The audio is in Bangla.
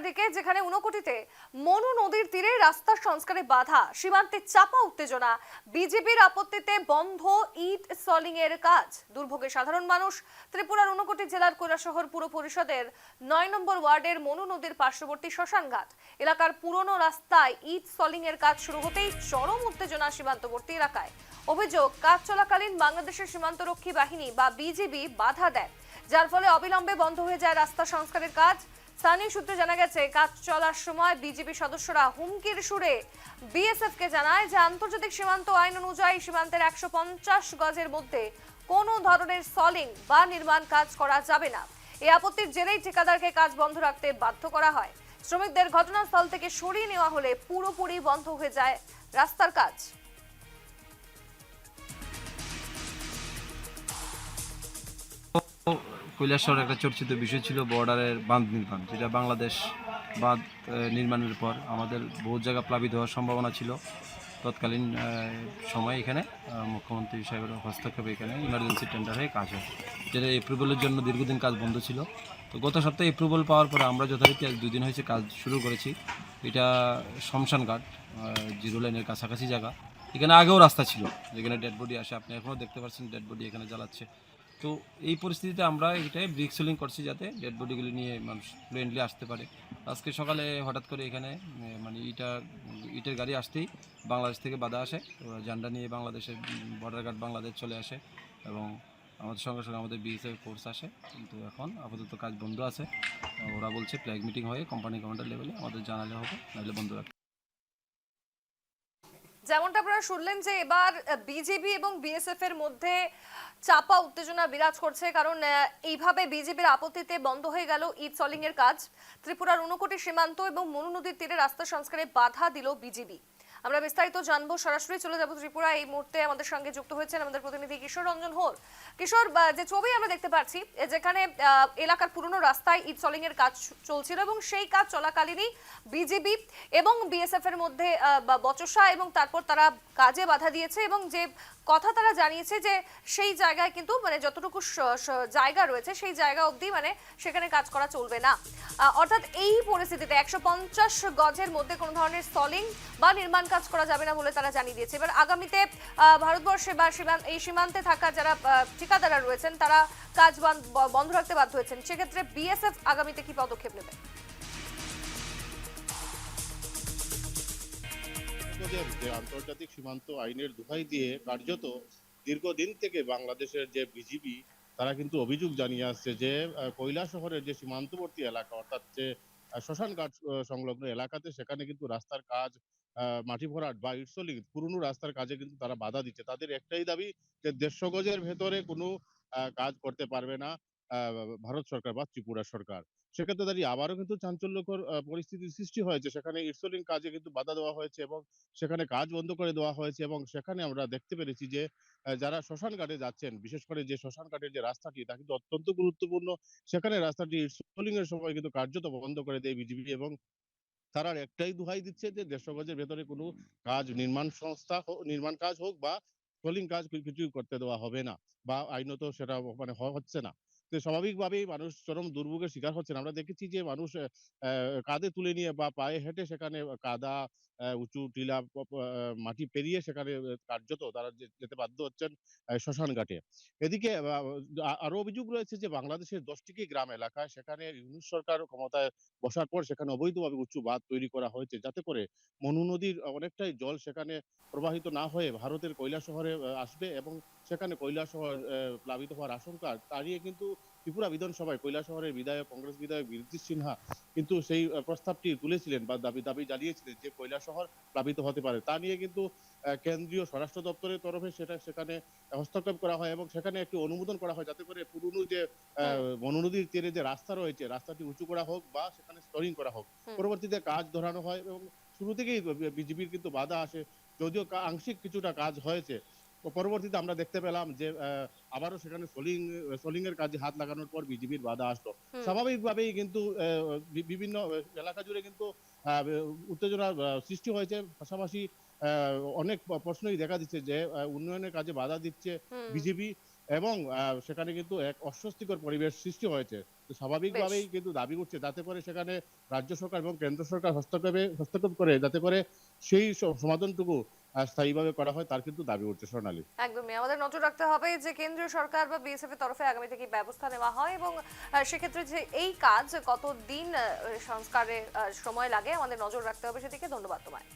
দিকে, যেখানে ঊনকোটিতে মনু নদীর তীরে রাস্তা সংস্কারে বাধা, সীমান্তে চাপা উত্তেজনা, বিজেপির আপত্তিতে বন্ধ ইট সলিং এর কাজ, দুর্ভোগে সাধারণ মানুষ। ত্রিপুরার ঊনকোটি জেলার কৈলাসহর পুর পরিষদের ৯ নম্বর ওয়ার্ডের মনু নদীর পার্শ্ববর্তী শ্মশানঘাট এলাকার পুরনো রাস্তায় ইট সলিং এর কাজ শুরু হতেই চরম উত্তেজনা সীমান্তবর্তী এলাকায়। অভিযোগ, কাজ চলাকালীন বাংলাদেশের সীমান্তরক্ষী বাহিনী বা বিজিবি বাধা দেয়, যার ফলে অবিলম্বে বন্ধ হয়ে যায় রাস্তা সংস্কারের কাজ। স্থানীয় সূত্রে জানা গেছে, কাজ চলার সময় বিজিবি সদস্যরা হুমকির সুরে বিএসএফ কে জানায় যে আন্তর্জাতিক সীমান্ত আইন অনুযায়ী সীমান্তের ১৫০ গজের মধ্যে কোনো ধরনের সলিং বা নির্মাণ কাজ করা যাবে না। এই আপত্তির জেরেই ঠিকাদারকে কাজ বন্ধ রাখতে বাধ্য করা হয়। শ্রমিকদের ঘটনাস্থল থেকে সরিয়ে নেওয়া হলে পুরোপুরি বন্ধ হয়ে যায় রাস্তার কাজ। কৈলাসহর একটা চর্চিত বিষয় ছিল বর্ডারের বাঁধ নির্মাণ, যেটা বাংলাদেশ বাঁধ নির্মাণের পর আমাদের বহু জায়গা প্লাবিত হওয়ার সম্ভাবনা ছিল। তৎকালীন সময় এখানে মুখ্যমন্ত্রী সাহেবের হস্তক্ষেপে এখানে ইমার্জেন্সি টেন্ডার হয়ে কাজ হয়, যেটা এপ্রুভালের জন্য দীর্ঘদিন কাজ বন্ধ ছিল। তো গত সপ্তাহে এপ্রুভাল পাওয়ার পরে আমরা যথারীতি আজ 2 দিন হয়েছে কাজ শুরু করেছি। এটা শ্মশানঘাট, জিরো লাইনের কাছাকাছি জায়গা। এখানে আগেও রাস্তা ছিল, যেখানে ডেড বডি আসে, আপনি এখনও দেখতে পাচ্ছেন ডেড বডি এখানে জ্বালাচ্ছে। তো এই পরিস্থিতিতে আমরা এটাই ব্রিক সিলিং করছি, যাতে ডেড বডিগুলি নিয়ে মানুষ ফ্লুয়েন্টলি আসতে পারে। আজকে সকালে হঠাৎ করে এখানে মানে ইটের গাড়ি আসতেই বাংলাদেশ থেকে বাধা আসে। তো ঝান্ডা নিয়ে বাংলাদেশের বর্ডার গার্ড বাংলাদেশ চলে আসে এবং আমাদের সঙ্গে সঙ্গে আমাদের বিএসএফ ফোর্স আসে। কিন্তু এখন আপাতত কাজ বন্ধ আছে। ওরা বলছে ফ্ল্যাগ মিটিং হয়ে কোম্পানি কমান্ডার লেভেলে আমাদের জানালে হবে, নাহলে বন্ধ রাখবে। যেমনটা আপনারা শুনলেন যে এবার বিজেপি এবং বিএসএফ এর মধ্যে চাপা উত্তেজনা বিরাজ করছে, কারণ এইভাবে বিজেপির আপত্তিতে বন্ধ হয়ে গেল ইট সলিং এর কাজ। ত্রিপুরার ঊনকোটি সীমান্ত এবং মনু নদীর তীরে রাস্তা সংস্কারে বাধা দিল বিজেপি। আমরা বিস্তারিত জানবো, সরাসরি চলে যাব ত্রিপুরা। এই মুহূর্তে আমাদের সঙ্গে যুক্ত হয়েছেন আমাদের প্রতিনিধি কিশোর রঞ্জন হোর। কিশোর, যে ছবি আমরা দেখতে পাচ্ছি, যেখানে এলাকার পুরনো রাস্তায় ইট সলিং এর কাজ চলছিল এবং সেই কাজ চলাকালীনই বিজেপি এবং বিএসএফ এর মধ্যে বচসা, এবং তারপর তারা কাজে বাধা দিয়েছে এবং যে কথা তারা জানিয়েছে যে সেই জায়গায় কিন্তু মানে যতটুকু জায়গা রয়েছে সেই জায়গা অবধি মানে সেখানে কাজ করা চলবে না। অর্থাৎ এই পরিস্থিতিতে ১৫০ গজের মধ্যে কোনো ধরনের সলিং বা নির্মাণ কাজ করা যাবে না বলে তারা জানিয়ে দিয়েছে। এবার আগামীতে ভারতবর্ষে বা এই সীমান্তে থাকা যারা ঠিকাদাররা রয়েছেন তারা কাজ বন্ধ রাখতে বাধ্য হয়েছেন। সেক্ষেত্রে বিএসএফ আগামীতে কি পদক্ষেপ নেবে? যে আন্তর্জাতিক সীমান্ত আইনের দোহাই দিয়ে কার্যত দীর্ঘদিন থেকে বাংলাদেশের যে বিজিবি, তারা কিন্তু অভিযোগ জানিয়ে আসছে যে কৈলাসহরের যে সীমান্তবর্তী এলাকা, অর্থাৎ যে শ্মশানঘাট সংলগ্ন এলাকাতে, সেখানে কিন্তু রাস্তার কাজ, মাটি ভরাট বা ইটসলিং পুরনো রাস্তার কাজে কিন্তু তারা বাধা দিচ্ছে। তাদের একটাই দাবি যে ১৫০ গজের ভেতরে কোনো কাজ করতে পারবে না ভারত সরকার বা ত্রিপুরা সরকার। সেক্ষেত্রে দাঁড়িয়ে আবারও কিন্তু চাঞ্চল্যকর পরিস্থিতির সৃষ্টি হয়েছে। সেখানে ইটসলিং কাজে কিন্তু বাধা দেওয়া হয়েছে এবং সেখানে কাজ বন্ধ করে দেওয়া হয়েছে। এবং সেখানে আমরা দেখতে পেরেছি যে যারা শ্মশান ঘাটে যাচ্ছেন, বিশেষ করে যে শ্মশান ঘাটের যে রাস্তাটি, তা কিন্তু অত্যন্ত গুরুত্বপূর্ণ। সেখানে রাস্তাটি ইটসলিং এর সময় কিন্তু কার্যত বন্ধ করে দেয় বিজিবি এবং তারা একটাই দোহাই দিচ্ছে যে ১৫০ গজের ভেতরে কোনো কাজ, নির্মাণ কাজ হোক বা সলিং কাজ কিছুই করতে দেওয়া হবে না, বা আইনত সেটা মানে হচ্ছে না। তো স্বাভাবিকভাবেই মানুষ চরম দুর্ভোগের শিকার হচ্ছেন। আমরা দেখেছি যে মানুষ কাঁধে তুলে নিয়ে বা পায়ে হেঁটে সেখানে কাদা, উঁচু টিলা, মাটি পেরিয়ে সেখানে কার্যত তারা যেতে বাধ্য হচ্ছেন শ্মশান ঘাটে। এদিকে আরো অভিযোগ রয়েছে যে বাংলাদেশের ১০টি গ্রাম এলাকায় সেখানে ইউনূস সরকার ক্ষমতায় বসার পর সেখানে অবৈধভাবে উঁচু বাঁধ তৈরি করা হয়েছে, যাতে করে মনু নদীর অনেকটাই জল সেখানে প্রবাহিত না হয়ে ভারতের কৈলাসহরে আসবে এবং সেখানে কৈলাসহর প্লাবিত হওয়ার আশঙ্কা। তা নিয়ে কিন্তু ত্রিপুরা বিধানসভায় কৈলাসহরের বিধায়ক, কংগ্রেস বিধায়ক বীরজিৎ সিনহা কিন্তু সেই প্রস্তাবটি তুলেছিলেন বা দাবি জানিয়েছিলেন যে কৈলাসহর প্লাবিত হতে পারে। তা নিয়ে কিন্তু কেন্দ্রীয় স্বরাষ্ট্র দপ্তরের তরফে সেখানে হস্তক্ষেপ করা হয় এবং সেখানে একটি অনুমোদন করা হয়, যাতে করে পুরনো যে মনু নদীর তীরে যে রাস্তা রয়েছে, রাস্তাটি উঁচু করা হোক বা সেখানে স্তরিং করা হোক। পরবর্তীতে কাজ ধরানো হয় এবং শুরু থেকেই বিজিবির কিন্তু বাধা আসে, যদিও আংশিক কিছুটা কাজ হয়েছে। পরবর্তীতে আমরা দেখতে পেলাম যে আবারও সেখানে সলিং এর কাজে হাত লাগানোর পর বিজিবির বাধা আসলো। স্বাভাবিকভাবেই কিন্তু বিভিন্ন এলাকা জুড়ে কিন্তু উত্তেজনা সৃষ্টি হয়েছে। পাশাপাশি অনেক প্রশ্নই দেখা দিচ্ছে যে উন্নয়নের কাজে বাধা দিচ্ছে বিজেপি এবং সেখানে কিন্তু এক অস্বস্তিকর পরিবেশ সৃষ্টি হয়েছে। তো স্বাভাবিকভাবেই কিন্তু দাবি উঠছে যাতে করে সেখানে রাজ্য সরকার এবং কেন্দ্র সরকার হস্তক্ষেপ করে যাতে করে সেই সমাধানটুকু স্থায়ীভাবে করা হয়, তার কিন্তু দাবি উঠছে সোনালী। একদমই আমাদের নজর রাখতে হবে যে কেন্দ্রীয় সরকার বা বিএসএফ এর তরফে আগামী থেকে ব্যবস্থা নেওয়া হয় এবং সেক্ষেত্রে যে এই কাজ কতদিন সংস্কারে সময় লাগে আমাদের নজর রাখতে হবে সেদিকে। ধন্যবাদ তোমায়।